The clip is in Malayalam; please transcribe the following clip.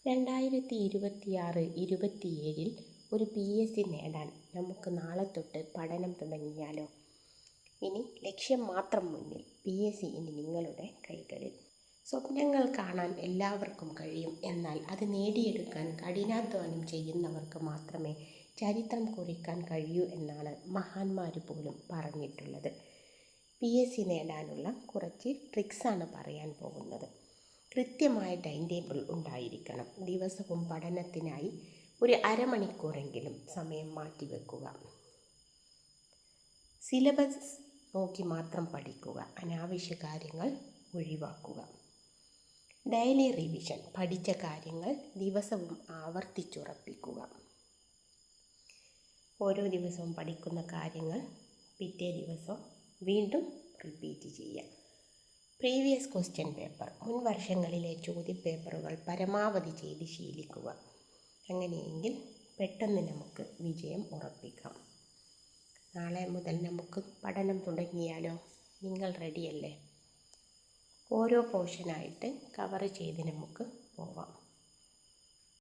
2026-27 ഒരു PSC നേടാൻ നമുക്ക് നാളെ തൊട്ട് പഠനം തുടങ്ങിയാലോ? ഇനി ലക്ഷ്യം മാത്രം മുന്നിൽ, PSC ഇനി നിങ്ങളുടെ കൈകളിൽ. സ്വപ്നങ്ങൾ കാണാൻ എല്ലാവർക്കും കഴിയും. എന്നാൽ അത് നേടിയെടുക്കാൻ കഠിനാധ്വാനം ചെയ്യുന്നവർക്ക് മാത്രമേ ചരിത്രം കുറിക്കാൻ കഴിയൂ എന്നാണ് മഹാന്മാർ പോലും പറഞ്ഞിട്ടുള്ളത്. PSC നേടാനുള്ള കുറച്ച് ട്രിക്സാണ് പറയാൻ പോകുന്നത്. കൃത്യമായ ടൈം ടേബിൾ ഉണ്ടായിരിക്കണം. ദിവസവും പഠനത്തിനായി ഒരു അരമണിക്കൂറെങ്കിലും സമയം മാറ്റിവെക്കുക. സിലബസ് നോക്കി മാത്രം പഠിക്കുക. അനാവശ്യ കാര്യങ്ങൾ ഒഴിവാക്കുക. Daily revision. പഠിച്ച കാര്യങ്ങൾ ദിവസവും ആവർത്തിച്ചുറപ്പിക്കുക. ഓരോ ദിവസവും പഠിക്കുന്ന കാര്യങ്ങൾ പിറ്റേ ദിവസം വീണ്ടും റിപ്പീറ്റ് ചെയ്യുക. Previous question paper. മുൻ വർഷങ്ങളിലെ ചോദ്യപേപ്പറുകൾ പരമാവധി ചെയ്ത് ശീലിക്കുക. അങ്ങനെയെങ്കിൽ പെട്ടെന്ന് നമുക്ക് വിജയം ഉറപ്പിക്കാം. നാളെ മുതൽ നമുക്ക് പഠനം തുടങ്ങിയാലോ? നിങ്ങൾ റെഡിയല്ലേ? ഓരോ പോർഷനായിട്ട് കവർ ചെയ്ത് നമുക്ക് പോവാം.